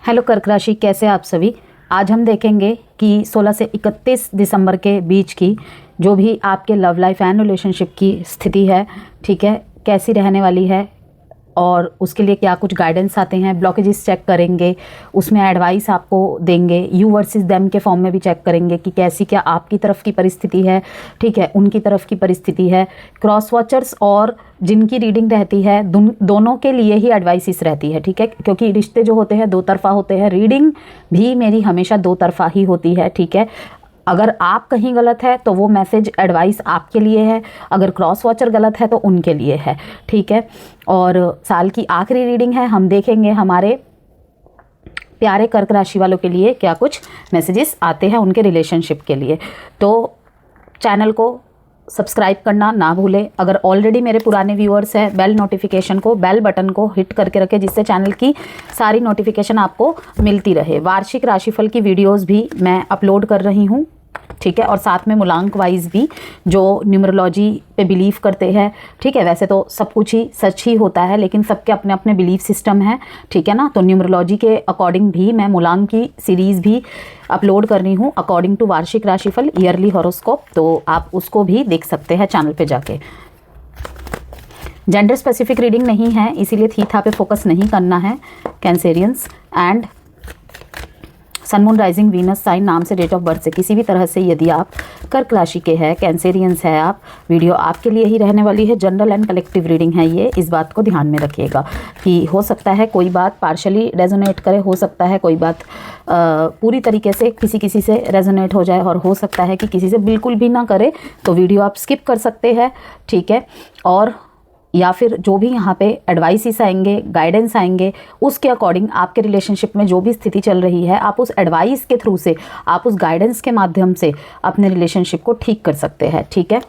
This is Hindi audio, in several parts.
हेलो कर्क राशि, कैसे आप सभी। आज हम देखेंगे कि 16 से 31 दिसंबर के बीच की जो भी आपके लव लाइफ एंड रिलेशनशिप की स्थिति है, ठीक है, कैसी रहने वाली है और उसके लिए क्या कुछ गाइडेंस आते हैं। ब्लॉकेजेस चेक करेंगे, उसमें एडवाइस आपको देंगे। यू वर्सेस देम के फॉर्म में भी चेक करेंगे कि कैसी क्या आपकी तरफ की परिस्थिति है, ठीक है, उनकी तरफ की परिस्थिति है। क्रॉस वॉचर्स और जिनकी रीडिंग रहती है दोनों के लिए ही एडवाइसिस रहती है, ठीक है, क्योंकि रिश्ते जो होते हैं दो तरफा होते हैं। रीडिंग भी मेरी हमेशा दो तरफा ही होती है, ठीक है। अगर आप कहीं गलत है तो वो मैसेज एडवाइस आपके लिए है, अगर क्रॉस वॉचर गलत है तो उनके लिए है, ठीक है। और साल की आखिरी रीडिंग है, हम देखेंगे हमारे प्यारे कर्क राशि वालों के लिए क्या कुछ मैसेजेस आते हैं उनके रिलेशनशिप के लिए। तो चैनल को सब्सक्राइब करना ना भूलें। अगर ऑलरेडी मेरे पुराने व्यूअर्स हैं, बेल नोटिफिकेशन को, बेल बटन को हिट करके रखें, जिससे चैनल की सारी नोटिफिकेशन आपको मिलती रहे। वार्षिक राशिफल की वीडियोस भी मैं अपलोड कर रही हूँ, ठीक है, और साथ में मूलांक वाइज भी जो न्यूमरोलॉजी पे बिलीव करते हैं, ठीक है। वैसे तो सब कुछ ही सच ही होता है, लेकिन सबके अपने अपने बिलीफ सिस्टम है, ठीक है ना। तो न्यूमरोलॉजी के अकॉर्डिंग भी मैं मूलांक की सीरीज़ भी अपलोड कर रही हूँ अकॉर्डिंग टू वार्षिक राशिफल, ईयरली हॉरोस्कोप, तो आप उसको भी देख सकते हैं चैनल पे जाके। जेंडर स्पेसिफिक रीडिंग नहीं है, इसीलिए थी था पे फोकस नहीं करना है। Cancerians and sun moon rising Venus sign नाम से डेट ऑफ बर्थ से किसी भी तरह से यदि आप कर्क राशि के हैं, कैंसेरियंस है आप, वीडियो आपके लिए ही रहने वाली है। जनरल एंड कलेक्टिव रीडिंग है ये, इस बात को ध्यान में रखिएगा कि हो सकता है कोई बात पार्शली रेजोनेट करे, हो सकता है कोई बात पूरी तरीके से किसी से रेजोनेट हो जाए, और हो सकता है कि किसी से बिल्कुल भी ना करे, तो वीडियो आप स्किप कर सकते हैं, ठीक है। और या फिर जो भी यहाँ पे एडवाइसेस आएंगे, गाइडेंस आएंगे, उसके अकॉर्डिंग आपके रिलेशनशिप में जो भी स्थिति चल रही है, आप उस एडवाइस के थ्रू से, आप उस गाइडेंस के माध्यम से अपने रिलेशनशिप को ठीक कर सकते हैं, ठीक है।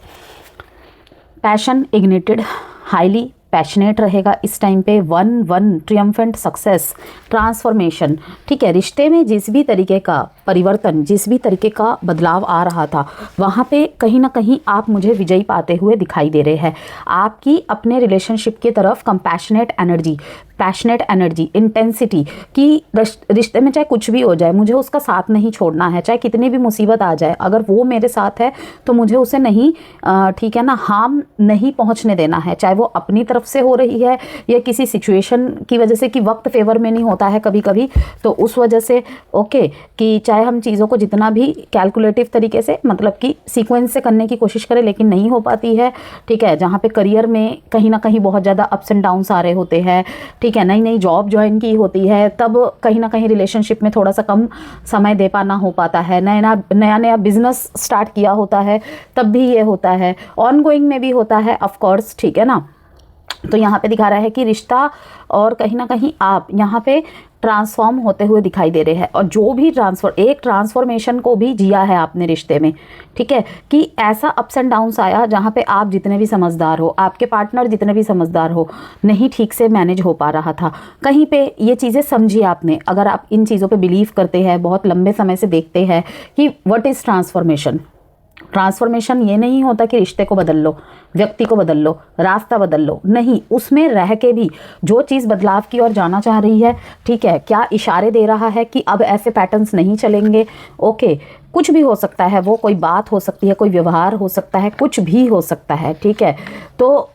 पैशन इग्निटेड, हाईली पैशनेट रहेगा इस टाइम पे। 1 ट्रियम्फेंट सक्सेस, ट्रांसफॉर्मेशन, ठीक है। रिश्ते में जिस भी तरीके का परिवर्तन, जिस भी तरीके का बदलाव आ रहा था, वहाँ पे कहीं ना कहीं आप मुझे विजयी पाते हुए दिखाई दे रहे हैं। आपकी अपने रिलेशनशिप की तरफ compassionate energy, passionate energy, intensity कि रिश्ते में चाहे कुछ भी हो जाए, मुझे उसका साथ नहीं छोड़ना है, चाहे कितनी भी मुसीबत आ जाए, अगर वो मेरे साथ है तो मुझे उसे नहीं, ठीक है ना, हार्म नहीं पहुंचने देना है, चाहे वो अपनी तरफ से हो रही है या किसी सिचुएशन की वजह से कि वक्त फेवर में नहीं होता है कभी कभी, तो उस वजह से ओके कि चाहे हम चीज़ों को जितना भी कैलकुलेटिव तरीके से, मतलब कि सीक्वेंस से करने की कोशिश करें, लेकिन नहीं हो पाती है, ठीक है। जहाँ पे करियर में कहीं ना कहीं बहुत ज़्यादा अप्स एंड डाउन्स आ रहे होते हैं, ठीक है, नई नई जॉब ज्वाइन की होती है, तब कहीं ना कहीं रिलेशनशिप में थोड़ा सा कम समय दे पाना हो पाता है। नया बिजनेस स्टार्ट किया होता है तब भी ये होता है, ऑनगोइंग में भी होता है ऑफ कोर्स, ठीक है ना। तो यहाँ पे दिखा रहा है कि रिश्ता और कहीं ना कहीं आप यहाँ पे ट्रांसफॉर्म होते हुए दिखाई दे रहे हैं, और जो भी एक ट्रांसफॉर्मेशन को भी जिया है आपने रिश्ते में, ठीक है, कि ऐसा अप्स एंड डाउन्स आया जहाँ पे आप जितने भी समझदार हो, आपके पार्टनर जितने भी समझदार हो, नहीं ठीक से मैनेज हो पा रहा था। कहीं पे ये चीज़ें समझी आपने, अगर आप इन चीज़ों पे बिलीव करते हैं, बहुत लंबे समय से देखते हैं कि व्हाट इज़ ट्रांसफॉर्मेशन। ट्रांसफॉर्मेशन ये नहीं होता कि रिश्ते को बदल लो, व्यक्ति को बदल लो, रास्ता बदल लो, नहीं, उसमें रह के भी जो चीज़ बदलाव की ओर जाना चाह रही है, ठीक है, क्या इशारे दे रहा है कि अब ऐसे पैटर्न्स नहीं चलेंगे, ओके, कुछ भी हो सकता है, वो कोई बात हो सकती है, कोई व्यवहार हो सकता है, कुछ भी हो सकता है, ठीक है, तो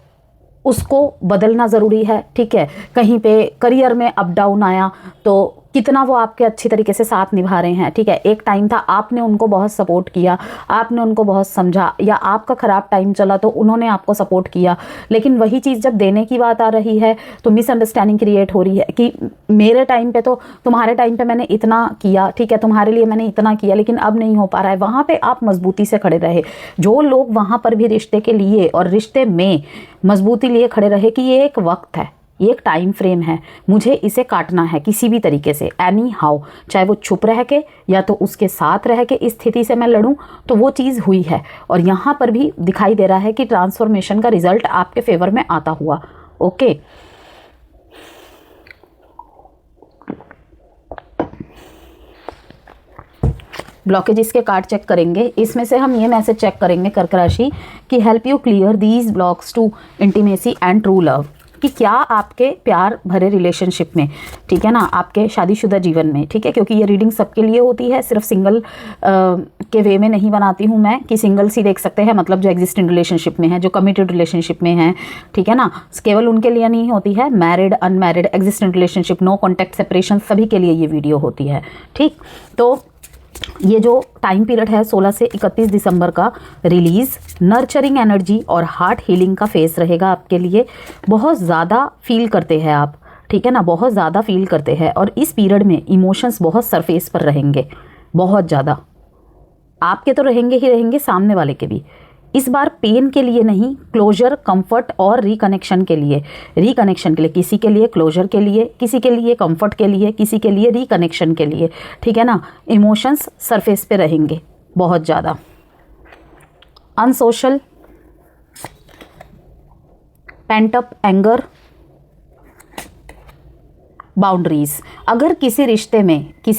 उसको बदलना ज़रूरी है, ठीक है। कहीं पे करियर में अप डाउन आया तो कितना वो आपके अच्छी तरीके से साथ निभा रहे हैं, ठीक है। एक टाइम था आपने उनको बहुत सपोर्ट किया, आपने उनको बहुत समझा, या आपका ख़राब टाइम चला तो उन्होंने आपको सपोर्ट किया, लेकिन वही चीज़ जब देने की बात आ रही है तो मिसअंडरस्टैंडिंग क्रिएट हो रही है कि मेरे टाइम पे तो, तुम्हारे टाइम पे मैंने इतना किया, ठीक है, तुम्हारे लिए मैंने इतना किया, लेकिन अब नहीं हो पा रहा है। वहाँ पर आप मजबूती से खड़े रहे, जो लोग वहाँ पर भी रिश्ते के लिए और रिश्ते में मजबूती लिए खड़े रहे कि ये एक वक्त है, ये एक टाइम फ्रेम है, मुझे इसे काटना है किसी भी तरीके से, एनी हाउ, चाहे वो चुप रह के या तो उसके साथ रह के इस स्थिति से मैं लड़ूं, तो वो चीज़ हुई है। और यहाँ पर भी दिखाई दे रहा है कि ट्रांसफॉर्मेशन का रिजल्ट आपके फेवर में आता हुआ, ओके। ब्लॉकेजेस के कार्ड चेक करेंगे, इसमें से हम ये मैसेज चेक करेंगे कर्क राशि कि help you clear these blocks to intimacy and true love, कि क्या आपके प्यार भरे रिलेशनशिप में, ठीक है ना, आपके शादीशुदा जीवन में, ठीक है, क्योंकि ये रीडिंग सबके लिए होती है, सिर्फ सिंगल के वे में नहीं बनाती हूँ मैं कि सिंगल्स ही देख सकते हैं, मतलब जो एग्जिस्टिंग रिलेशनशिप में है, जो कमिटेड रिलेशनशिप में है, ठीक है ना, केवल उनके लिए नहीं होती है, married, unmarried, existing relationship, no contact, separation, सभी के लिए ये वीडियो होती है। ठीक, तो ये जो टाइम पीरियड है 16 से 31 दिसंबर का रिलीज नर्चरिंग एनर्जी और हार्ट हीलिंग का फेस रहेगा आपके लिए। बहुत ज़्यादा फील करते हैं आप, ठीक है ना, बहुत ज़्यादा फील करते हैं, और इस पीरियड में इमोशंस बहुत सरफेस पर रहेंगे, बहुत ज़्यादा। आपके तो रहेंगे ही रहेंगे, सामने वाले के भी। इस बार पेन के लिए नहीं, क्लोजर, कंफर्ट और रिकनेक्शन के लिए, किसी के लिए क्लोजर के लिए, किसी के लिए कंफर्ट के लिए, किसी के लिए रिकनेक्शन के लिए, ठीक है ना। इमोशंस सरफेस पे रहेंगे बहुत ज़्यादा। Unsocial, paint up anger, boundaries. अगर किसी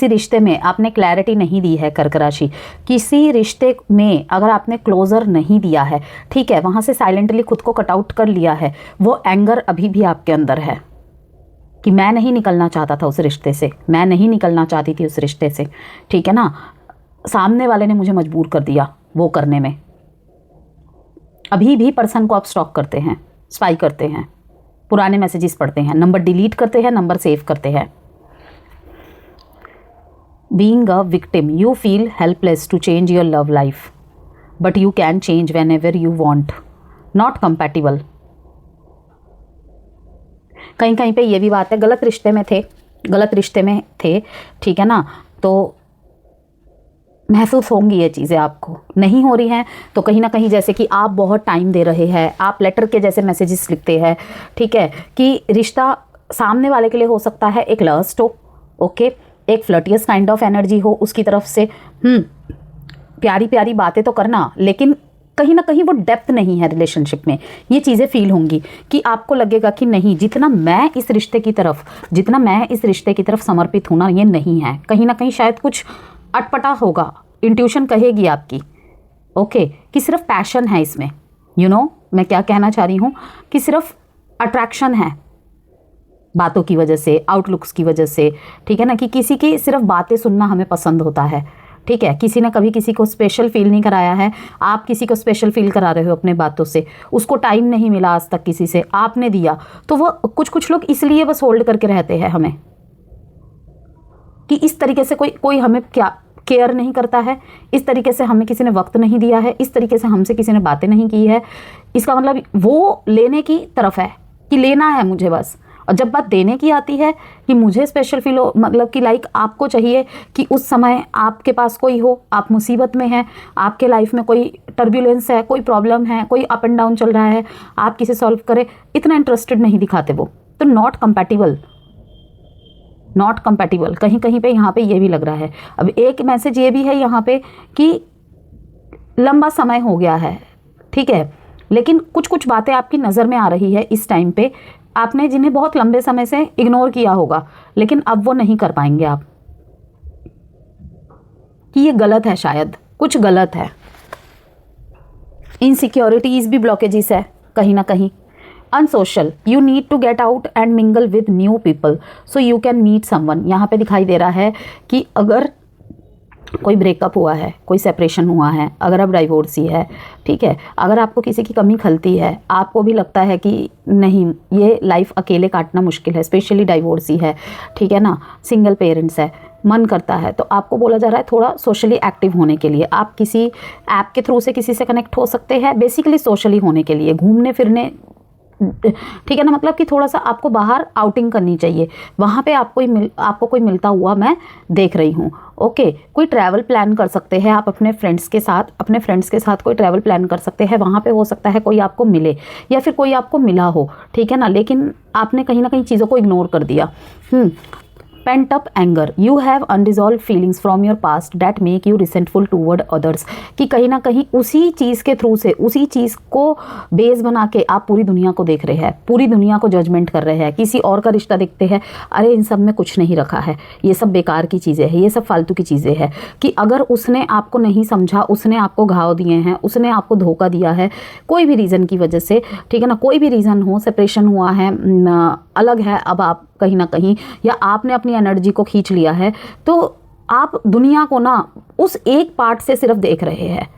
रिश्ते में आपने क्लैरिटी नहीं दी है, कर्क राशि, किसी रिश्ते में अगर आपने क्लोजर नहीं दिया है, ठीक है, वहाँ से साइलेंटली खुद को कट आउट कर लिया है, वो एंगर अभी भी आपके अंदर है कि मैं नहीं निकलना चाहता था उस रिश्ते से, मैं नहीं निकलना चाहती थी उस रिश्ते से, ठीक है ना, सामने वाले ने मुझे मजबूर कर दिया वो करने में। अभी भी पर्सन को आप स्टॉक करते हैं, स्पाई करते हैं, पुराने मैसेजेस पढ़ते हैं, नंबर डिलीट करते हैं, नंबर सेव करते हैं। Being a victim, you feel helpless to change your love life, but you can change whenever you want. Not compatible. कहीं कहीं पे ये भी बात है, गलत रिश्ते में थे, ठीक है ना, तो महसूस होंगी ये चीज़ें, आपको नहीं हो रही हैं तो कहीं ना कहीं जैसे कि आप बहुत टाइम दे रहे हैं, आप लेटर के जैसे मैसेजेस लिखते हैं, ठीक है, कि रिश्ता सामने वाले के लिए हो सकता है एक लस्ट हो, ओके, एक फ्लर्टियस काइंड ऑफ एनर्जी हो उसकी तरफ से, प्यारी प्यारी बातें तो करना, लेकिन कहीं ना कहीं वो डेप्थ नहीं है रिलेशनशिप में। ये चीज़ें फील होंगी कि आपको लगेगा कि नहीं, जितना मैं इस रिश्ते की तरफ समर्पित हूँ ना, ये नहीं है, कहीं ना कहीं शायद कुछ अटपटा होगा, इंट्यूशन कहेगी आपकी, ओके, कि सिर्फ पैशन है इसमें, मैं क्या कहना चाह रही हूँ कि सिर्फ अट्रैक्शन है बातों की वजह से, आउटलुक्स की वजह से, ठीक है ना, कि किसी की सिर्फ बातें सुनना हमें पसंद होता है, ठीक है, किसी ने कभी किसी को स्पेशल फील नहीं कराया है, आप किसी को स्पेशल फील करा रहे हो अपने बातों से, उसको टाइम नहीं मिला आज तक किसी से, आपने दिया, तो वो कुछ लोग इसलिए बस होल्ड करके रहते हैं हमें, कि इस तरीके से कोई हमें क्या केयर नहीं करता है, इस तरीके से हमें किसी ने वक्त नहीं दिया है, इस तरीके से हमसे किसी ने बातें नहीं की है। इसका मतलब वो लेने की तरफ है कि लेना है मुझे बस, और जब बात देने की आती है कि मुझे स्पेशल फील हो, मतलब कि लाइक आपको चाहिए कि उस समय आपके पास कोई हो, आप मुसीबत में हैं, आपके लाइफ में कोई टर्बुलेंस है, कोई प्रॉब्लम है, कोई अप एंड डाउन चल रहा है, आप किसे सॉल्व करें, इतना इंटरेस्टेड नहीं दिखाते वो, तो नॉट कंपैटिबल कहीं कहीं पे यहाँ पे ये भी लग रहा है। अब एक मैसेज ये भी है यहाँ पे कि लंबा समय हो गया है, ठीक है, लेकिन कुछ बातें आपकी नज़र में आ रही है इस टाइम पे, आपने जिन्हें बहुत लंबे समय से इग्नोर किया होगा, लेकिन अब वो नहीं कर पाएंगे आप, कि ये गलत है, शायद कुछ गलत है। इनसिक्योरिटीज़ भी ब्लॉकेजेस है कहीं ना कहीं। Unsocial, you need to get out and mingle with new people so you can meet someone. यहाँ पे दिखाई दे रहा है कि अगर कोई ब्रेकअप हुआ है, कोई सेपरेशन हुआ है, अगर आप डाइवोर्सी है, ठीक है, अगर आपको किसी की कमी खलती है, आपको भी लगता है कि नहीं ये लाइफ अकेले काटना मुश्किल है, स्पेशली डाइवोर्सी है, ठीक है ना, सिंगल पेरेंट्स है, मन करता है, तो आपको बोला जा रहा है थोड़ा सोशली एक्टिव होने के लिए, आप किसी ऐप के थ्रू से किसी से कनेक्ट हो सकते हैं, बेसिकली सोशली होने के लिए, घूमने फिरने, ठीक है ना, मतलब कि थोड़ा सा आपको बाहर आउटिंग करनी चाहिए, वहाँ पे आपको कोई मिलता हुआ मैं देख रही हूँ, ओके। कोई ट्रैवल प्लान कर सकते हैं आप अपने फ्रेंड्स के साथ कोई ट्रैवल प्लान कर सकते हैं, वहाँ पे हो सकता है कोई आपको मिले या फिर कोई आपको मिला हो, ठीक है ना, लेकिन आपने कहीं ना कहीं चीज़ों को इग्नोर कर दिया। Pent up anger, you have unresolve feelings from your past that make you resentful toward others, कि कहीं ना कहीं उसी चीज़ के थ्रू से, उसी चीज़ को बेस बना के आप पूरी दुनिया को देख रहे हैं, पूरी दुनिया को जजमेंट कर रहे हैं, किसी और का रिश्ता देखते हैं, अरे इन सब में कुछ नहीं रखा है, ये सब बेकार की चीज़ें हैं, ये सब फालतू की चीज़ें हैं, कि अगर उसने आपको नहीं समझा, उसने आपको घाव दिए हैं, उसने आपको धोखा दिया है कोई भी रीज़न की वजह से, ठीक है ना, कोई भी रीज़न हो, सेपरेशन हुआ है, अलग है अब आप कहीं ना कहीं, या आपने अपनी एनर्जी को खींच लिया है, तो आप दुनिया को ना उस एक पार्ट से सिर्फ देख रहे हैं,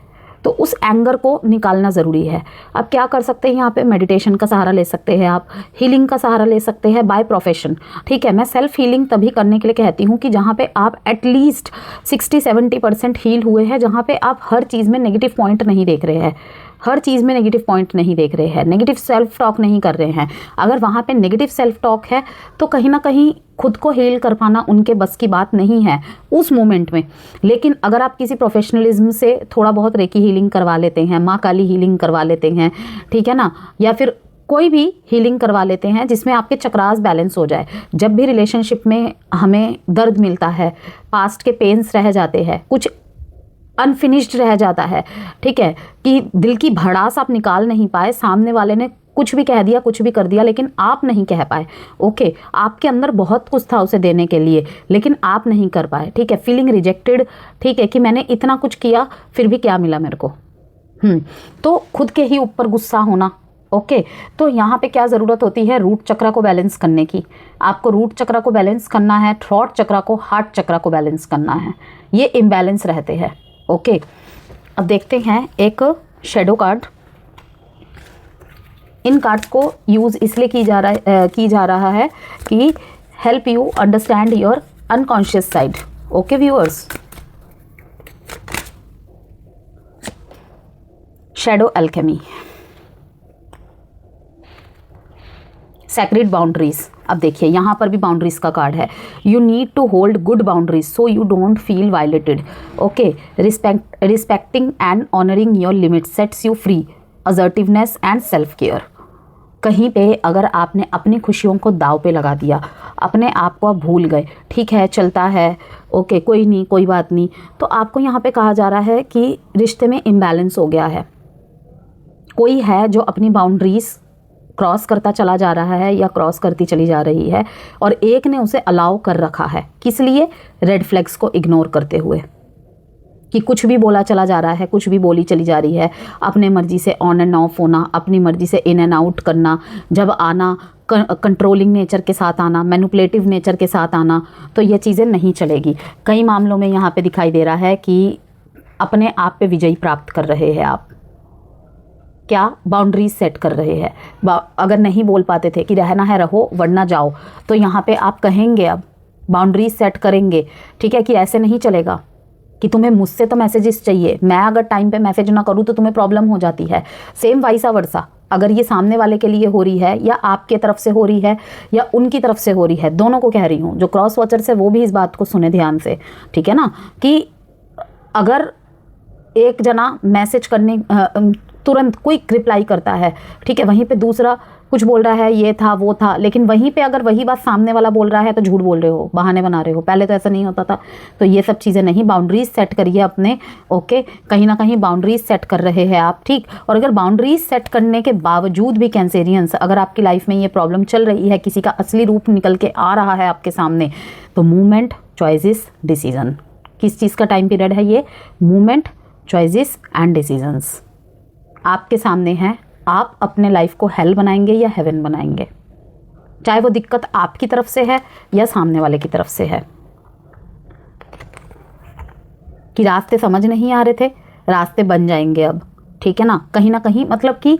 तो उस एंगर को निकालना ज़रूरी है। अब क्या कर सकते हैं यहाँ पे, मेडिटेशन का सहारा ले सकते हैं आप, हीलिंग का सहारा ले सकते हैं बाय प्रोफेशन, ठीक है। मैं सेल्फ हीलिंग तभी करने के लिए कहती हूँ कि जहाँ पे आप एटलीस्ट 60-70% हील हुए हैं, जहाँ पे आप हर चीज़ में नेगेटिव पॉइंट नहीं देख रहे हैं, हर चीज़ में नेगेटिव पॉइंट नहीं देख रहे हैं, नेगेटिव सेल्फ टॉक नहीं कर रहे हैं। अगर वहाँ पे नेगेटिव सेल्फ टॉक है तो कहीं ना कहीं खुद को हील कर पाना उनके बस की बात नहीं है उस मोमेंट में। लेकिन अगर आप किसी प्रोफेशनलिज्म से थोड़ा बहुत रेकी हीलिंग करवा लेते हैं, माँ काली हीलिंग करवा लेते हैं, ठीक है ना, या फिर कोई भी हीलिंग करवा लेते हैं जिसमें आपके चक्रास बैलेंस हो जाए। जब भी रिलेशनशिप में हमें दर्द मिलता है, पास्ट के पेन्स रह जाते हैं, कुछ अनफिनिश्ड रह जाता है, ठीक है, कि दिल की भड़ास आप निकाल नहीं पाए, सामने वाले ने कुछ भी कह दिया, कुछ भी कर दिया, लेकिन आप नहीं कह पाए, ओके, आपके अंदर बहुत कुछ था उसे देने के लिए, लेकिन आप नहीं कर पाए, ठीक है, फीलिंग रिजेक्टेड, ठीक है, कि मैंने इतना कुछ किया फिर भी क्या मिला मेरे को, तो खुद के ही ऊपर गुस्सा होना, ओके। तो यहाँ पे क्या ज़रूरत होती है, रूट चक्र को बैलेंस करने की। आपको रूट चक्र को बैलेंस करना है, थ्रॉट चक्र को, हार्ट चक्र को बैलेंस करना है, ये इम्बैलेंस रहते हैं, ओके। अब देखते हैं एक शेडो कार्ड। इन कार्ड्स को यूज़ इसलिए की जा रहा है कि help you understand your unconscious side, okay viewers. Shadow alchemy, sacred boundaries. अब देखिए यहाँ पर भी बाउंड्रीज का कार्ड है। You need to hold good boundaries so you don't feel violated, okay. Respecting and honouring your limits sets you free, assertiveness and self care. कहीं पे अगर आपने अपनी खुशियों को दाव पे लगा दिया, अपने आप को आप भूल गए, ठीक है चलता है, ओके कोई नहीं, कोई बात नहीं, तो आपको यहाँ पे कहा जा रहा है कि रिश्ते में इम्बैलेंस हो गया है। कोई है जो अपनी बाउंड्रीज क्रॉस करता चला जा रहा है या क्रॉस करती चली जा रही है, और एक ने उसे अलाउ कर रखा है, किस लिए, रेड फ्लैग्स को इग्नोर करते हुए, कि कुछ भी बोला चला जा रहा है, कुछ भी बोली चली जा रही है, अपने मर्जी से ऑन एंड ऑफ होना, अपनी मर्जी से इन एंड आउट करना, जब आना कंट्रोलिंग नेचर के साथ आना, मैनिपुलेटिव नेचर के साथ आना, तो ये चीज़ें नहीं चलेगी। कई मामलों में यहाँ पे दिखाई दे रहा है कि अपने आप पे विजयी प्राप्त कर रहे हैं आप, क्या, बाउंड्रीज सेट कर रहे हैं। अगर नहीं बोल पाते थे कि रहना है रहो वरना जाओ, तो यहाँ पे आप कहेंगे, अब बाउंड्रीज सेट करेंगे, ठीक है, कि ऐसे नहीं चलेगा कि तुम्हें मुझसे तो मैसेजेस चाहिए, मैं अगर टाइम पे मैसेज ना करूँ तो तुम्हें प्रॉब्लम हो जाती है। सेम वाइसा वर्सा, अगर ये सामने वाले के लिए हो रही है या आपके तरफ से हो रही है या उनकी तरफ से हो रही है, दोनों को कह रही हूँ, जो क्रॉस वॉचर्स है वो भी इस बात को सुने ध्यान से, ठीक है ना, कि अगर एक जना मैसेज करने तुरंत क्विक रिप्लाई करता है, ठीक है, वहीं पे दूसरा कुछ बोल रहा है, ये था वो था, लेकिन वहीं पे अगर वही बात सामने वाला बोल रहा है तो झूठ बोल रहे हो, बहाने बना रहे हो, पहले तो ऐसा नहीं होता था। तो ये सब चीज़ें नहीं, बाउंड्रीज सेट करिए अपने, ओके, कहीं ना कहीं बाउंड्रीज सेट कर रहे हैं आप, ठीक। और अगर बाउंड्रीज सेट करने के बावजूद भी कैंसेरियंस, अगर आपकी लाइफ में ये प्रॉब्लम चल रही है, किसी का असली रूप निकल के आ रहा है आपके सामने, तो मूवमेंट, चॉइसेस, डिसीजन, किस चीज़ का टाइम पीरियड है ये, मूवमेंट, चॉइसेस एंड डिसीजंस आपके सामने हैं। आप अपने लाइफ को हेल बनाएंगे या हेवन बनाएंगे, चाहे वो दिक्कत आपकी तरफ से है या सामने वाले की तरफ से है। कि रास्ते समझ नहीं आ रहे थे, रास्ते बन जाएंगे अब, ठीक है ना, कहीं ना कहीं, मतलब कि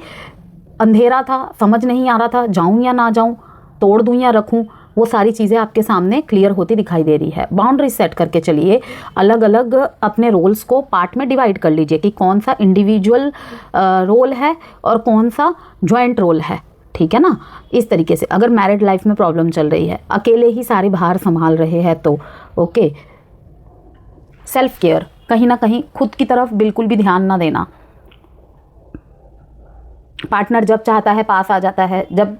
अंधेरा था, समझ नहीं आ रहा था, जाऊं या ना जाऊं, तोड़ दूं या रखूं, वो सारी चीज़ें आपके सामने क्लियर होती दिखाई दे रही है। बाउंड्री सेट करके चलिए, अलग अलग अपने रोल्स को पार्ट में डिवाइड कर लीजिए कि कौन सा इंडिविजुअल रोल है और कौन सा जॉइंट रोल है, ठीक है ना। इस तरीके से अगर मैरिड लाइफ में प्रॉब्लम चल रही है, अकेले ही सारी भार संभाल रहे हैं, तो ओके, सेल्फ केयर, कहीं ना कहीं खुद की तरफ बिल्कुल भी ध्यान ना देना। पार्टनर जब चाहता है पास आ जाता है, जब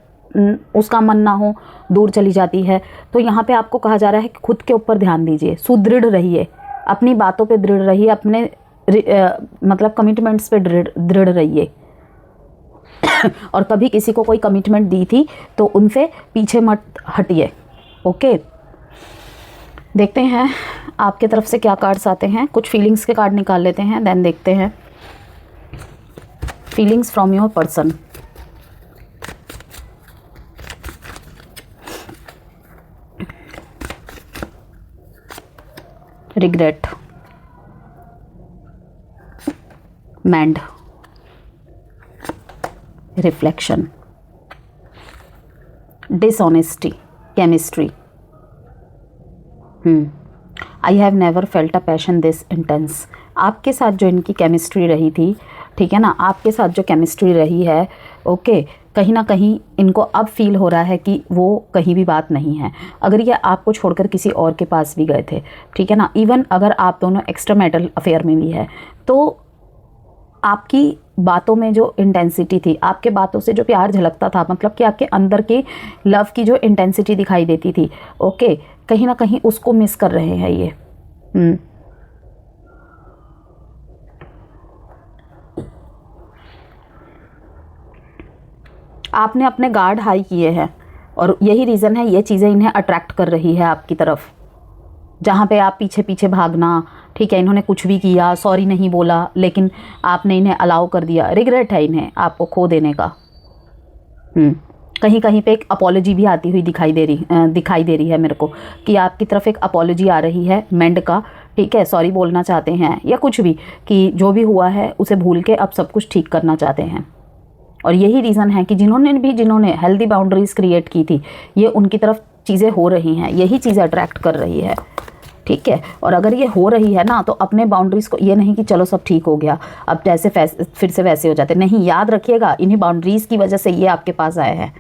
उसका मन ना हो, दूर चली जाती है। तो यहाँ पे आपको कहा जा रहा है कि खुद के ऊपर ध्यान दीजिए, सुदृढ़ रहिए, अपनी बातों पे दृढ़ रहिए, अपने मतलब कमिटमेंट्स पे दृढ़ रहिए। और कभी किसी को कोई कमिटमेंट दी थी तो उनसे पीछे मत हटिए। ओके, देखते हैं आपके तरफ से क्या कार्ड्स आते हैं। कुछ फीलिंग्स के कार्ड निकाल लेते हैं, देन देखते हैं feelings from your person. Regret, mend, reflection, dishonesty, chemistry. I have never felt a passion this intense. आपके साथ जो इनकी केमिस्ट्री रही थी, ठीक है ना, आपके साथ जो केमिस्ट्री रही है, ओके, कहीं ना कहीं इनको अब फील हो रहा है कि वो कहीं भी बात नहीं है। अगर ये आपको छोड़कर किसी और के पास भी गए थे, ठीक है ना, इवन अगर आप दोनों एक्स्ट्रा मैरिटल अफेयर में भी है, तो आपकी बातों में जो इंटेंसिटी थी, आपके बातों से जो प्यार झलकता था, मतलब कि आपके अंदर की लव की जो इंटेंसिटी दिखाई देती थी, ओके, कहीं ना कहीं उसको मिस कर रहे हैं ये। आपने अपने गार्ड हाई किए हैं और यही रीज़न है, ये चीज़ें इन्हें अट्रैक्ट कर रही है आपकी तरफ। जहाँ पे आप पीछे पीछे भागना, ठीक है, इन्होंने कुछ भी किया, सॉरी नहीं बोला, लेकिन आपने इन्हें अलाउ कर दिया। रिग्रेट है इन्हें आपको खो देने का। कहीं कहीं पे एक अपॉलॉजी भी आती हुई दिखाई दे रही है मेरे को, कि आपकी तरफ एक अपॉलॉजी आ रही है मेंड का, ठीक है, सॉरी बोलना चाहते हैं या कुछ भी, कि जो भी हुआ है उसे भूल के अब सब कुछ ठीक करना चाहते हैं। और यही रीज़न है कि जिन्होंने हेल्दी बाउंड्रीज़ क्रिएट की थी, ये उनकी तरफ चीज़ें हो रही हैं, यही चीज़ें अट्रैक्ट कर रही है, ठीक है। और अगर ये हो रही है ना, तो अपने बाउंड्रीज़ को, ये नहीं कि चलो सब ठीक हो गया अब जैसे फिर से वैसे हो जाते, नहीं, याद रखिएगा इन्हीं बाउंड्रीज़ की वजह से ये आपके पास आए हैं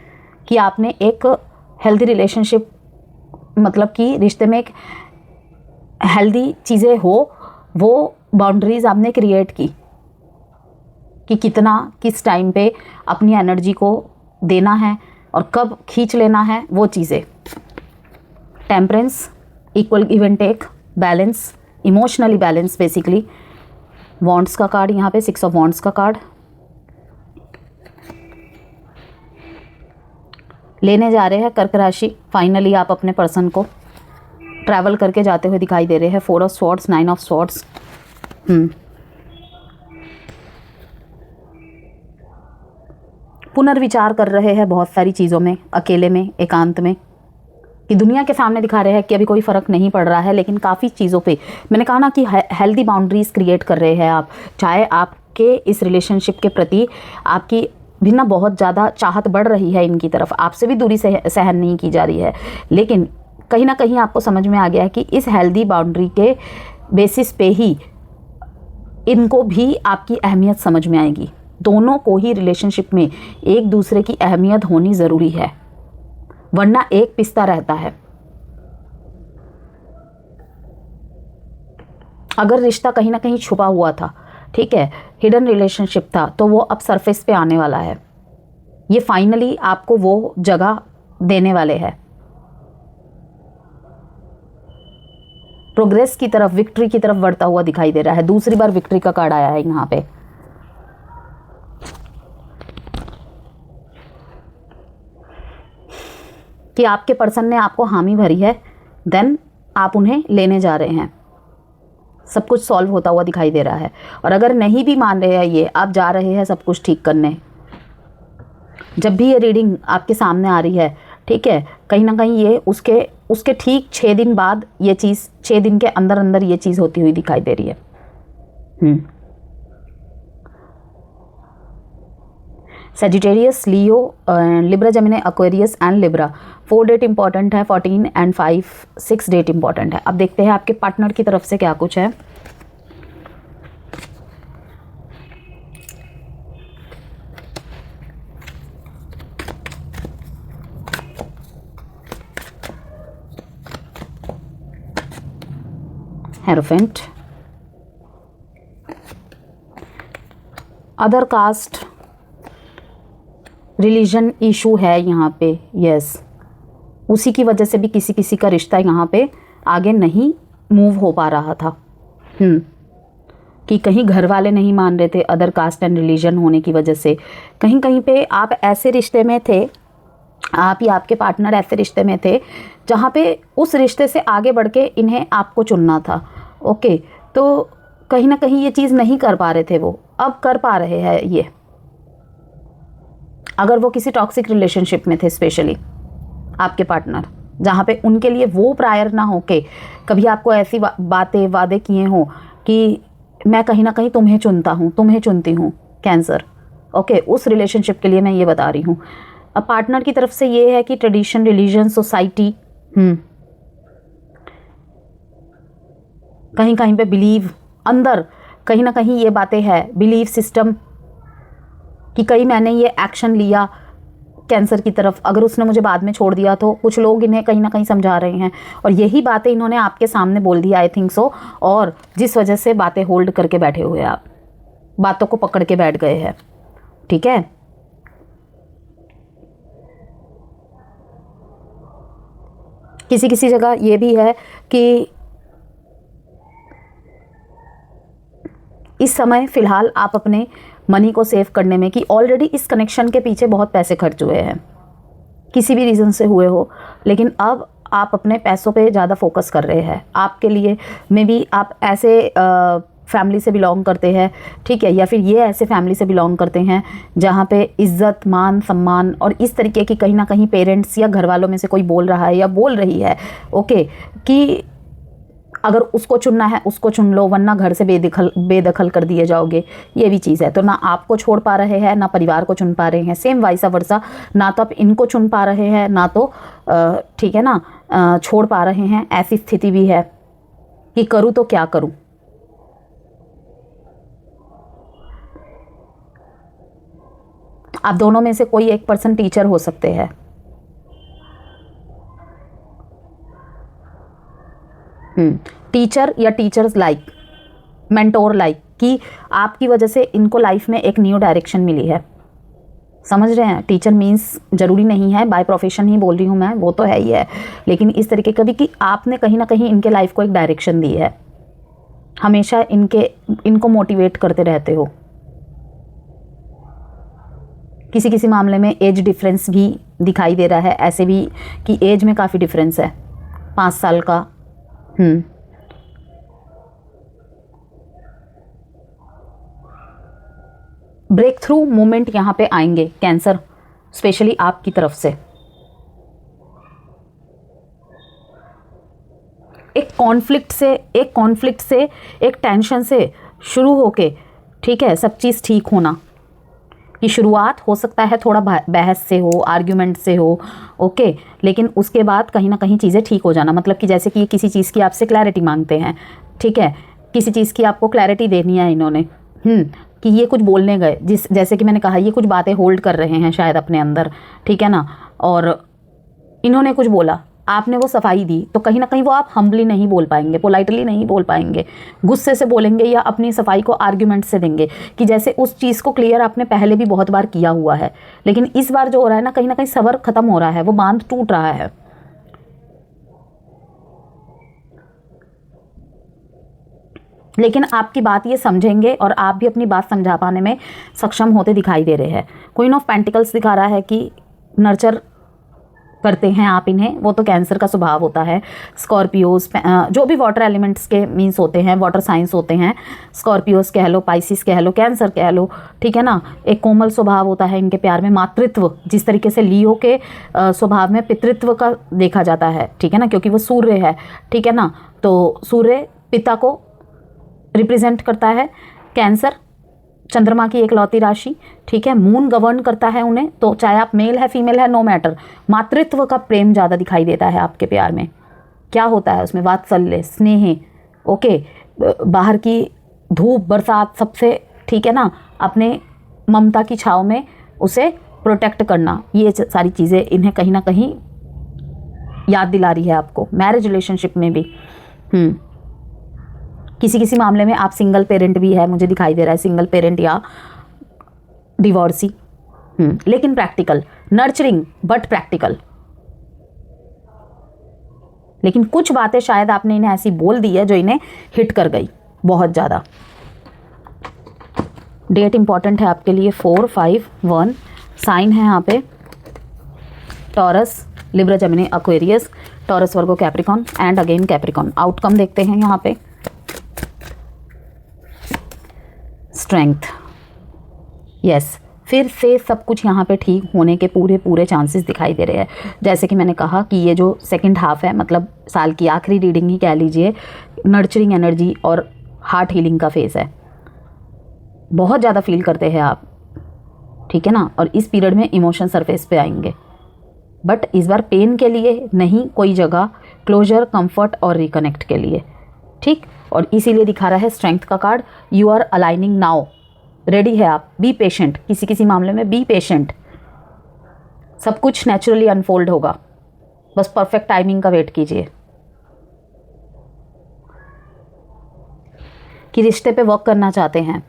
कि आपने एक हेल्दी रिलेशनशिप, मतलब कि रिश्ते में एक हेल्दी चीज़ें हो, वो बाउंड्रीज़ आपने क्रिएट की कि कितना किस टाइम पे अपनी एनर्जी को देना है और कब खींच लेना है, वो चीज़ें। Temperance, equal give and take, balance, emotionally balance basically. Wands का कार्ड यहाँ पे, 6 ऑफ वॉन्ड्स का कार्ड लेने जा रहे हैं कर्क राशि। फाइनली आप अपने पर्सन को ट्रैवल करके जाते हुए दिखाई दे रहे हैं। 4 ऑफ स्वॉर्ड्स, 9 ऑफ स्वॉर्ड्स। पुनर्विचार कर रहे हैं बहुत सारी चीज़ों में, अकेले में, एकांत में, कि दुनिया के सामने दिखा रहे हैं कि अभी कोई फ़र्क नहीं पड़ रहा है, लेकिन काफ़ी चीज़ों पे मैंने कहा ना कि हेल्दी बाउंड्रीज़ क्रिएट कर रहे हैं आप। चाहे आपके इस रिलेशनशिप के प्रति आपकी भी ना बहुत ज़्यादा चाहत बढ़ रही है इनकी तरफ, आपसे भी दूरी सहन नहीं की जा रही है, लेकिन कहीं ना कहीं आपको समझ में आ गया है कि इस हेल्दी बाउंड्री के बेसिस पे ही इनको भी आपकी अहमियत समझ में आएगी। दोनों को ही रिलेशनशिप में एक दूसरे की अहमियत होनी ज़रूरी है, वरना एक पिसता रहता है। अगर रिश्ता कहीं ना कहीं छुपा हुआ था, ठीक है, हिडन रिलेशनशिप था, तो वो अब सरफेस पे आने वाला है। ये फाइनली आपको वो जगह देने वाले हैं, प्रोग्रेस की तरफ, विक्ट्री की तरफ बढ़ता हुआ दिखाई दे रहा है। दूसरी बार विक्ट्री का कार्ड आया है यहाँ पे। कि आपके पर्सन ने आपको हामी भरी है, देन आप उन्हें लेने जा रहे हैं, सब कुछ सॉल्व होता हुआ दिखाई दे रहा है। और अगर नहीं भी मान रहे हैं ये, आप जा रहे हैं सब कुछ ठीक करने। जब भी ये रीडिंग आपके सामने आ रही है, ठीक है, कहीं ना कहीं ये उसके ठीक 6 दिन बाद ये चीज़, 6 दिन के अंदर अंदर ये चीज़ होती हुई दिखाई दे रही है। Sagittarius, Leo, Libra, Gemini, Aquarius and Libra. 4 date important है, 14 एंड 6 डेट इंपॉर्टेंट है। अब देखते हैं आपके पार्टनर की तरफ से क्या कुछ है। Hierophant, other caste, religion issue है यहाँ पे, यस, उसी की वजह से भी किसी किसी का रिश्ता यहाँ पे आगे नहीं मूव हो पा रहा था। कि कहीं घर वाले नहीं मान रहे थे, अदर कास्ट एंड रिलीजन होने की वजह से। कहीं कहीं पे आप ऐसे रिश्ते में थे, आप या आपके पार्टनर ऐसे रिश्ते में थे जहाँ पे उस रिश्ते से आगे बढ़ के इन्हें आपको चुनना था। ओके, तो कहीं ना कहीं ये चीज़ नहीं कर पा रहे थे वो, अब कर पा रहे हैं ये। अगर वो किसी टॉक्सिक रिलेशनशिप में थे, स्पेशली आपके पार्टनर, जहाँ पे उनके लिए वो प्रायर ना हो के कभी आपको ऐसी बातें वादे किए हों कि मैं कहीं ना कहीं तुम्हें चुनता हूँ, तुम्हें चुनती हूँ, कैंसर। ओके, उस रिलेशनशिप के लिए मैं ये बता रही हूँ। अब पार्टनर की तरफ से ये है कि ट्रेडिशन, रिलीजन, सोसाइटी, कहीं कहीं पे बिलीव, अंदर कहीं ना कहीं ये बातें हैं, बिलीव सिस्टम, कि कहीं मैंने ये एक्शन लिया कैंसर की तरफ, अगर उसने मुझे बाद में छोड़ दिया तो। कुछ लोग इन्हें कहीं ना कहीं समझा रहे हैं और यही बातें इन्होंने आपके सामने बोल दी, आई थिंक सो, और जिस वजह से बातें होल्ड करके बैठे हुए आप, बातों को पकड़ के बैठ गए हैं। ठीक है, किसी किसी जगह ये भी है कि इस समय फ़िलहाल आप अपने मनी को सेव करने में, कि ऑलरेडी इस कनेक्शन के पीछे बहुत पैसे खर्च हुए हैं, किसी भी रीज़न से हुए हो, लेकिन अब आप अपने पैसों पे ज़्यादा फोकस कर रहे हैं। आपके लिए मे बी आप ऐसे फैमिली से बिलोंग करते हैं, ठीक है, या फिर ये ऐसे फैमिली से बिलोंग करते हैं जहाँ पे इज़्ज़त, मान, सम्मान और इस तरीके की कहीं ना कहीं पेरेंट्स या घर वालों में से कोई बोल रहा है या बोल रही है, ओके, कि अगर उसको चुनना है उसको चुन लो, वरना घर से बेदखल कर दिए जाओगे। ये भी चीज़ है। तो ना आपको छोड़ पा रहे हैं, ना परिवार को चुन पा रहे हैं, सेम वाइसा वर्सा, ना तो आप इनको चुन पा रहे हैं, ना तो ठीक है ना, छोड़ पा रहे हैं। ऐसी स्थिति भी है कि करूँ तो क्या करूँ। आप दोनों में से कोई एक पर्सन टीचर हो सकते हैं। टीचर या टीचर्स लाइक, मेंटोर लाइक, कि आपकी वजह से इनको लाइफ में एक न्यू डायरेक्शन मिली है। समझ रहे हैं? टीचर मीन्स ज़रूरी नहीं है, बाय प्रोफेशन ही बोल रही हूँ मैं, वो तो है ही है, लेकिन इस तरीके का भी कि आपने कहीं ना कहीं इनके लाइफ को एक डायरेक्शन दी है, हमेशा इनको मोटिवेट करते रहते हो। किसी किसी मामले में एज डिफरेंस भी दिखाई दे रहा है, ऐसे भी कि एज में काफ़ी डिफरेंस है, 5 साल का। ब्रेक थ्रू मोमेंट यहाँ पे आएंगे कैंसर, स्पेशली आपकी तरफ से। एक कॉन्फ्लिक्ट से, एक टेंशन से शुरू होके, ठीक है, सब चीज़ ठीक होना की शुरुआत हो सकता है थोड़ा बहस से हो, आर्ग्यूमेंट से हो, ओके, लेकिन उसके बाद कहीं ना कहीं चीज़ें ठीक हो जाना। मतलब कि जैसे कि किसी चीज़ की आपसे क्लैरिटी मांगते हैं, ठीक है, किसी चीज़ की आपको क्लैरिटी देनी है इन्होंने, कि ये कुछ बोलने गए, जैसे कि मैंने कहा, ये कुछ बातें होल्ड कर रहे हैं शायद अपने अंदर, ठीक है ना, और इन्होंने कुछ बोला, आपने वो सफाई दी, तो कहीं ना कहीं वो आप हम्बली नहीं बोल पाएंगे, पोलाइटली नहीं बोल पाएंगे, गुस्से से बोलेंगे या अपनी सफाई को आर्ग्यूमेंट से देंगे, कि जैसे उस चीज़ को क्लियर आपने पहले भी बहुत बार किया हुआ है, लेकिन इस बार जो हो रहा है ना, कहीं ना कहीं सबर खत्म हो रहा है, वो बांध टूट रहा है। लेकिन आपकी बात ये समझेंगे और आप भी अपनी बात समझा पाने में सक्षम होते दिखाई दे रहे हैं। क्वीन ऑफ पेंटिकल्स दिखा रहा है कि नर्चर करते हैं आप इन्हें, वो तो कैंसर का स्वभाव होता है। स्कॉर्पियोज, जो भी वाटर एलिमेंट्स के मीन्स होते हैं, वाटर साइंस होते हैं, स्कॉर्पियोज कह लो, पाइसिस कह लो, कैंसर कह लो, ठीक है ना। एक कोमल स्वभाव होता है इनके प्यार में, मातृत्व, जिस तरीके से लियो के स्वभाव में पितृत्व का देखा जाता है, ठीक है ना, क्योंकि वो सूर्य है, ठीक है ना, तो सूर्य पिता को रिप्रेजेंट करता है। कैंसर चंद्रमा की एकलौती राशि, ठीक है, मून गवर्न करता है उन्हें, तो चाहे आप मेल है फीमेल है, नो मैटर, मातृत्व का प्रेम ज़्यादा दिखाई देता है आपके प्यार में। क्या होता है उसमें? वात्सल्य, स्नेह, ओके, बाहर की धूप बरसात सबसे, ठीक है ना, अपने ममता की छाव में उसे प्रोटेक्ट करना, ये सारी चीज़ें इन्हें कहीं ना कहीं याद दिला रही है आपको। मैरिज रिलेशनशिप में भी किसी किसी मामले में आप सिंगल पेरेंट भी है, मुझे दिखाई दे रहा है, सिंगल पेरेंट या डिवोर्सी, लेकिन प्रैक्टिकल, नर्चरिंग बट प्रैक्टिकल। लेकिन कुछ बातें शायद आपने इन्हें ऐसी बोल दी है जो इन्हें हिट कर गई बहुत ज़्यादा। डेट इंपॉर्टेंट है आपके लिए 4, 5, 1। साइन है यहाँ पे taurus, Libra, Gemini, Aquarius, taurus, Virgo, Capricorn and again Capricorn. Outcome देखते हैं यहाँ पे, स्ट्रेंथ। यस, फिर से सब कुछ यहाँ पे ठीक होने के पूरे चांसेस दिखाई दे रहे हैं। जैसे कि मैंने कहा कि ये जो सेकंड हाफ है, मतलब साल की आखिरी रीडिंग ही कह लीजिए, नर्चरिंग एनर्जी और हार्ट हीलिंग का फेज़ है। बहुत ज़्यादा फील करते हैं आप, ठीक है ना। और इस पीरियड में इमोशन सरफेस पे आएंगे, बट इस बार पेन के लिए नहीं, कोई जगह क्लोजर, कंफर्ट और रिकनेक्ट के लिए, ठीक। और इसीलिए दिखा रहा है स्ट्रेंथ का card. You are aligning now, ready है आप। बी पेशेंट, किसी मामले में बी पेशेंट, सब कुछ नेचुरली अनफोल्ड होगा, बस परफेक्ट टाइमिंग का वेट कीजिए कि रिश्ते पे वर्क करना चाहते हैं।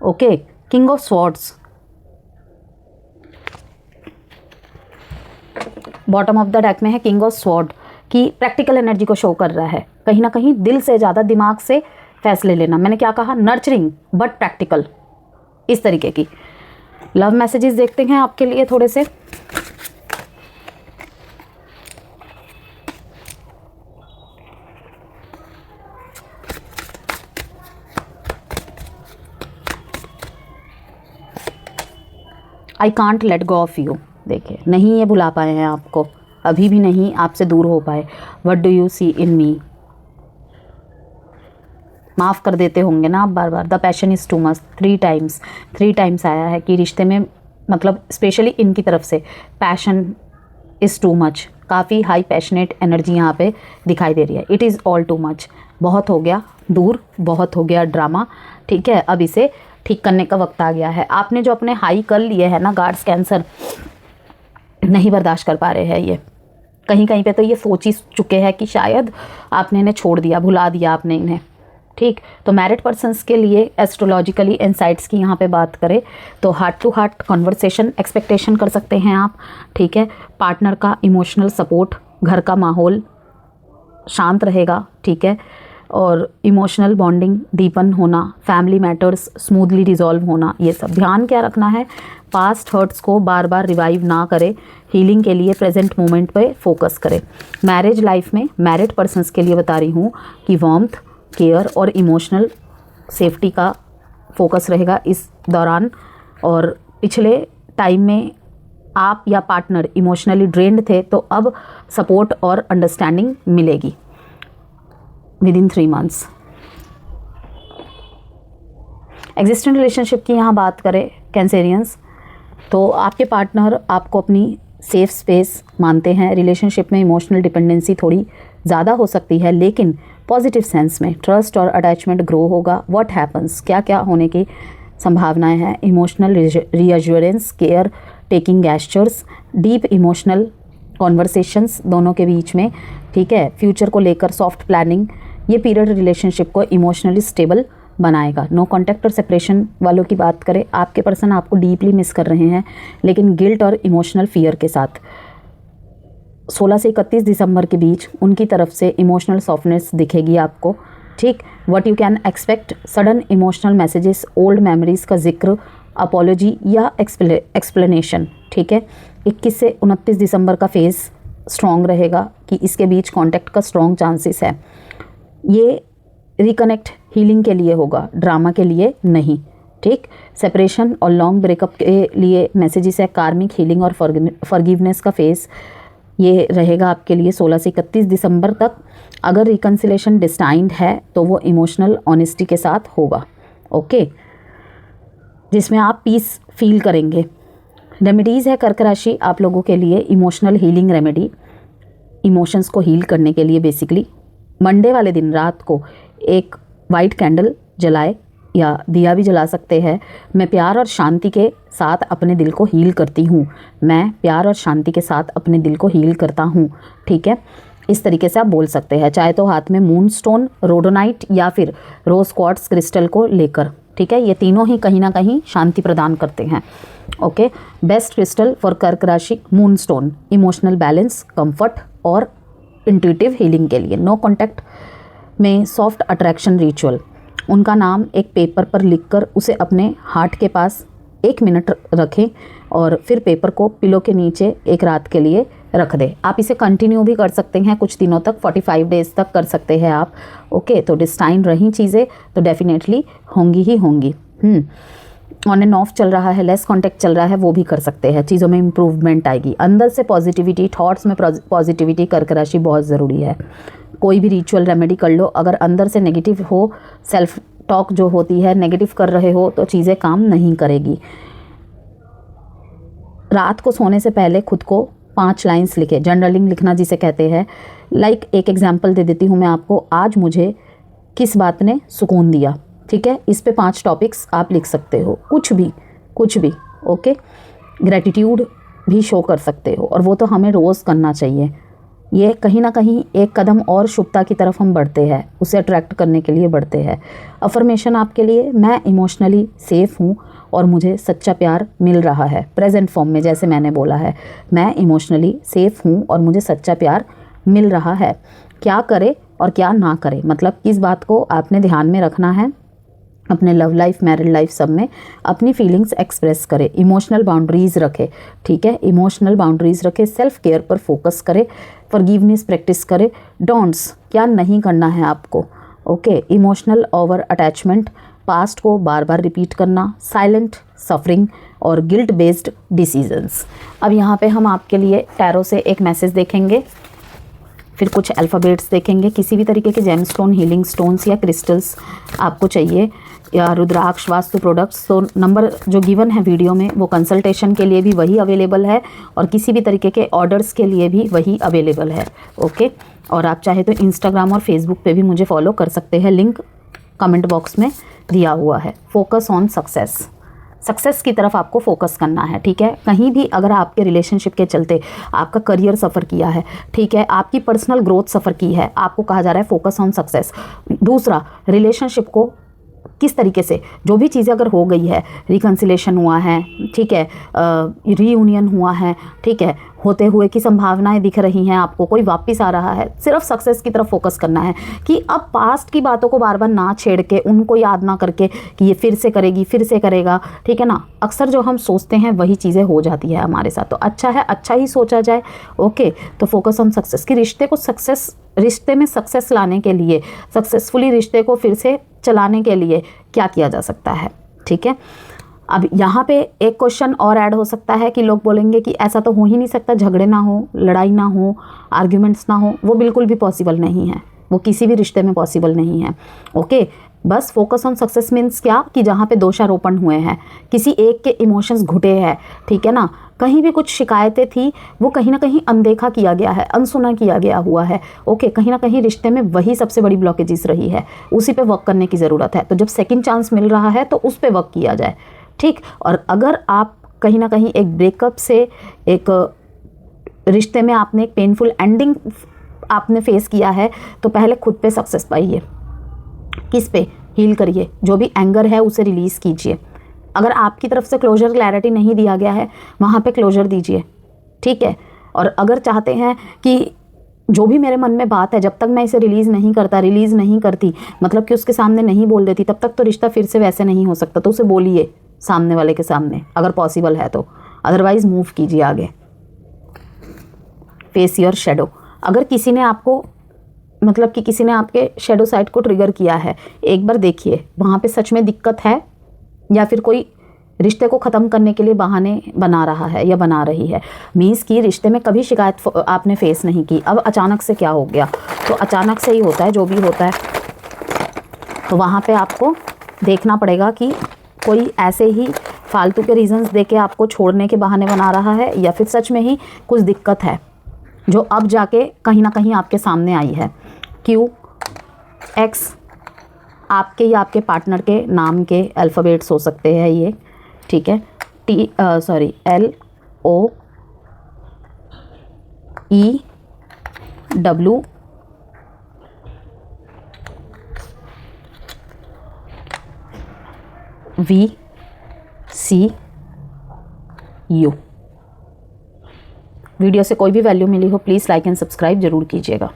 Okay, king of swords, bottom of the deck में है किंग ऑफ स्वॉर्ड, की प्रैक्टिकल एनर्जी को शो कर रहा है। कहीं ना कहीं दिल से ज़्यादा दिमाग से फैसले लेना। मैंने क्या कहा, नर्चरिंग बट प्रैक्टिकल, इस तरीके की। लव मैसेजेस देखते हैं आपके लिए थोड़े से। I can't let go of you, देखिए नहीं ये भुला पाए हैं आपको, अभी भी नहीं आपसे दूर हो पाए। What do you see in me, माफ़ कर देते होंगे ना आप बार बार। The passion is too much, 3 times आया है कि रिश्ते में, मतलब स्पेशली इनकी तरफ से पैशन इज़ टू मच, काफ़ी हाई पैशनेट एनर्जी यहाँ पे दिखाई दे रही है। It is all too much, बहुत हो गया दूर, बहुत हो गया ड्रामा, ठीक है। अब इसे ठीक करने का वक्त आ गया है। आपने जो अपने हाई कर लिए हैं ना गार्ड्स कैंसर, नहीं बर्दाश्त कर पा रहे हैं ये। कहीं कहीं पे तो ये सोच ही चुके हैं कि शायद आपने इन्हें छोड़ दिया, भुला दिया आपने इन्हें, ठीक। तो मैरिड पर्सन्स के लिए एस्ट्रोलॉजिकली इनसाइट्स की यहाँ पे बात करें तो heart to heart conversation expectation कर सकते हैं आप, ठीक है। पार्टनर का इमोशनल सपोर्ट, घर का माहौल शांत रहेगा, ठीक है। और इमोशनल बॉन्डिंग डीपन होना, फैमिली मैटर्स स्मूथली रिजॉल्व होना, ये सब ध्यान क्या रखना है। पास्ट हर्ट्स को बार बार रिवाइव ना करे, हीलिंग के लिए प्रेजेंट मोमेंट पे फोकस करें। मैरिज लाइफ में मैरिड पर्सन्स के लिए बता रही हूँ कि वार्मथ, केयर और इमोशनल सेफ्टी का फोकस रहेगा इस दौरान। और पिछले टाइम में आप या पार्टनर इमोशनली ड्रेन्ड थे, तो अब सपोर्ट और अंडरस्टैंडिंग मिलेगी विदिन 3 मंथ्स। एग्जिस्टिंग रिलेशनशिप की यहाँ बात करें कैंसेरियंस, तो आपके पार्टनर आपको अपनी सेफ स्पेस मानते हैं। रिलेशनशिप में इमोशनल डिपेंडेंसी थोड़ी ज़्यादा हो सकती है, लेकिन पॉजिटिव सेंस में ट्रस्ट और अटैचमेंट ग्रो होगा। व्हाट हैपन्स, क्या क्या होने की संभावनाएं हैं। Emotional reassurance, care taking gestures, deep emotional conversations दोनों के बीच में, ठीक है। फ्यूचर को लेकर सॉफ्ट प्लानिंग, ये पीरियड रिलेशनशिप को इमोशनली स्टेबल बनाएगा। नो कॉन्टैक्ट और सेपरेशन वालों की बात करें, आपके पर्सन आपको डीपली मिस कर रहे हैं, लेकिन गिल्ट और इमोशनल फियर के साथ। 16 से 31 दिसंबर के बीच उनकी तरफ से इमोशनल सॉफ्टनेस दिखेगी आपको, ठीक। What you can expect, sudden emotional messages, old memories का जिक्र, अपॉलॉजी या एक्सप्लेनेशन, ठीक है। 21 से 29 दिसंबर का फेज़ स्ट्रॉन्ग रहेगा कि इसके बीच कांटेक्ट का स्ट्रॉन्ग चांसेस है। ये रिकनेक्ट हीलिंग के लिए होगा, ड्रामा के लिए नहीं, ठीक। सेपरेशन और लॉन्ग ब्रेकअप के लिए मैसेजेस है। कार्मिक हीलिंग और फॉरगिवनेस का फेज़ ये रहेगा आपके लिए 16 से 31 दिसंबर तक। अगर रिकन्सिलेशन डिस्टाइंड है तो वो इमोशनल ऑनेस्टी के साथ होगा, ओके, जिसमें आप पीस फील करेंगे। रेमेडीज़ है कर्क राशि आप लोगों के लिए, इमोशनल हीलिंग रेमेडी, इमोशंस को हील करने के लिए बेसिकली मंडे वाले दिन रात को एक वाइट कैंडल जलाए या दिया भी जला सकते हैं। मैं प्यार और शांति के साथ अपने दिल को हील करती हूँ, मैं प्यार और शांति के साथ अपने दिल को हील करता हूँ, ठीक है। इस तरीके से आप बोल सकते हैं। चाहे तो हाथ में मून स्टोन, रोडोनाइट या फिर रोज क्वार्ट्स क्रिस्टल को लेकर, ठीक है, ये तीनों ही कहीं ना कहीं शांति प्रदान करते हैं। ओके, बेस्ट क्रिस्टल फॉर कर्क राशि moon stone, emotional balance, comfort और इंट्यूटिव हीलिंग के लिए। नो कॉन्टैक्ट में सॉफ्ट अट्रैक्शन रिचुअल, उनका नाम एक पेपर पर लिखकर उसे अपने हार्ट के पास 1 मिनट रखें और फिर पेपर को पिलो के नीचे एक रात के लिए रख दें। आप इसे कंटिन्यू भी कर सकते हैं कुछ दिनों तक, 45 डेज तक कर सकते हैं आप। ओके, तो डिस्टाइन रही चीज़ें तो डेफिनेटली होंगी ही होंगी। ऑन एंड ऑफ चल रहा है, लेस कांटेक्ट चल रहा है, वो भी कर सकते हैं, चीज़ों में इम्प्रूवमेंट आएगी। अंदर से पॉजिटिविटी, थॉट्स में पॉजिटिविटी कर्क राशि बहुत ज़रूरी है। कोई भी रिचुअल रेमेडी कर लो, अगर अंदर से नेगेटिव हो, सेल्फ टॉक जो होती है नेगेटिव कर रहे हो तो चीज़ें काम नहीं करेगी। रात को सोने से पहले खुद को 5 लाइन्स लिखे, जर्नलिंग लिखना जिसे कहते हैं। लाइक एक एग्जाम्पल दे देती हूँ मैं आपको, आज मुझे किस बात ने सुकून दिया, ठीक है, इस पे 5 टॉपिक्स आप लिख सकते हो, कुछ भी। ओके, ग्रेटिट्यूड भी शो कर सकते हो और वो तो हमें रोज़ करना चाहिए। ये कहीं ना कहीं एक कदम और शुभता की तरफ हम बढ़ते हैं, उसे अट्रैक्ट करने के लिए बढ़ते हैं। अफर्मेशन आपके लिए, मैं इमोशनली सेफ़ हूँ और मुझे सच्चा प्यार मिल रहा है। प्रेजेंट फॉर्म में जैसे मैंने बोला है, मैं इमोशनली सेफ़ हूँ और मुझे सच्चा प्यार मिल रहा है। क्या करे और क्या ना करे, मतलब किस बात को आपने ध्यान में रखना है अपने लव लाइफ, मैरिड लाइफ, सब में अपनी फीलिंग्स एक्सप्रेस करें, इमोशनल बाउंड्रीज़ रखें, ठीक है, इमोशनल बाउंड्रीज़ रखें, सेल्फ केयर पर फोकस करें, फॉरगिवनेस प्रैक्टिस करें। डोंट्स, क्या नहीं करना है आपको। Okay, emotional over attachment, past को बार बार रिपीट करना, साइलेंट सफरिंग और गिल्ट बेस्ड डिसीजंस। अब यहाँ पे हम आपके लिए टैरो से एक मैसेज देखेंगे, फिर कुछ अल्फ़ाबेट्स देखेंगे। किसी भी तरीके के जेमस्टोन, हीलिंग स्टोन्स या क्रिस्टल्स आपको चाहिए या रुद्राक्ष वास्तु प्रोडक्ट्स, तो नंबर जो गिवन है वीडियो में वो कंसल्टेशन के लिए भी वही अवेलेबल है और किसी भी तरीके के ऑर्डर्स के लिए भी वही अवेलेबल है। ओके, और आप चाहे तो इंस्टाग्राम और फेसबुक पे भी मुझे फॉलो कर सकते हैं, लिंक कमेंट बॉक्स में दिया हुआ है। फोकस ऑन सक्सेस की तरफ आपको फोकस करना है, ठीक है। कहीं भी अगर आपके रिलेशनशिप के चलते आपका करियर सफ़र किया है, ठीक है, आपकी पर्सनल ग्रोथ सफ़र की है, आपको कहा जा रहा है फोकस ऑन सक्सेस। दूसरा, रिलेशनशिप को किस तरीके से, जो भी चीज़ें अगर हो गई है, रिकन्सिलेशन हुआ है, ठीक है, रीयूनियन हुआ है, ठीक है, होते हुए की संभावनाएं दिख रही हैं आपको, कोई वापस आ रहा है, सिर्फ सक्सेस की तरफ फोकस करना है कि अब पास्ट की बातों को बार बार ना छेड़ के, उनको याद ना करके कि ये फिर से करेगी, फिर से करेगा, ठीक है ना। अक्सर जो हम सोचते हैं वही चीज़ें हो जाती है हमारे साथ, तो अच्छा है अच्छा ही सोचा जाए। ओके, तो फोकस ऑन सक्सेस कि रिश्ते में सक्सेस लाने के लिए, सक्सेसफुली रिश्ते को फिर से चलाने के लिए क्या किया जा सकता है, ठीक है। अब यहाँ पे एक क्वेश्चन और ऐड हो सकता है कि लोग बोलेंगे कि ऐसा तो हो ही नहीं सकता, झगड़े ना हो, लड़ाई ना हो, आर्ग्यूमेंट्स ना हो। वो बिल्कुल भी पॉसिबल नहीं है, वो किसी भी रिश्ते में पॉसिबल नहीं है। ओके, बस फोकस ऑन सक्सेस मीन्स क्या कि जहाँ पे दोषारोपण हुए हैं, किसी एक के इमोशंस घुटे हैं, ठीक है ना, कहीं भी कुछ शिकायतें थी वो कहीं ना कहीं अनदेखा किया गया है, अनसुना किया गया हुआ है। ओके, कहीं ना कहीं रिश्ते में वही सबसे बड़ी ब्लॉकेजेस रही है, उसी पे वर्क करने की ज़रूरत है। तो जब सेकंड चांस मिल रहा है तो उस पे वर्क किया जाए, ठीक। और अगर आप कहीं ना कहीं एक ब्रेकअप से, एक रिश्ते में आपने एक पेनफुल एंडिंग आपने फेस किया है, तो पहले खुद पे सक्सेस पाइए, किस पे हील करिए, जो भी एंगर है उसे रिलीज़ कीजिए। अगर आपकी तरफ से क्लोजर क्लैरिटी नहीं दिया गया है, वहाँ पे क्लोजर दीजिए, ठीक है। और अगर चाहते हैं कि जो भी मेरे मन में बात है, जब तक मैं इसे रिलीज़ नहीं करती, मतलब कि उसके सामने नहीं बोल देती, तब तक तो रिश्ता फिर से वैसे नहीं हो सकता। तो उसे बोलिए सामने वाले के सामने, अगर पॉसिबल है तो, अदरवाइज़ मूव कीजिए आगे। फेस योर शेडो, अगर किसी ने आपको, मतलब कि किसी ने आपके शेडो साइड को ट्रिगर किया है, एक बार देखिए वहाँ पे सच में दिक्कत है या फिर कोई रिश्ते को ख़त्म करने के लिए बहाने बना रहा है या बना रही है। मीन्स कि रिश्ते में कभी शिकायत आपने फेस नहीं की, अब अचानक से क्या हो गया, तो अचानक से ही होता है जो भी होता है। तो वहाँ पे आपको देखना पड़ेगा कि कोई ऐसे ही फालतू के रीजंस देके आपको छोड़ने के बहाने बना रहा है या फिर सच में ही कुछ दिक्कत है जो अब जाके कहीं ना कहीं आपके सामने आई है। क्यू, एक्स, आपके या आपके पार्टनर के नाम के अल्फ़ाबेट्स हो सकते हैं ये, ठीक है। LOEW, VCU। वीडियो से कोई भी वैल्यू मिली हो प्लीज़ लाइक एंड सब्सक्राइब ज़रूर कीजिएगा।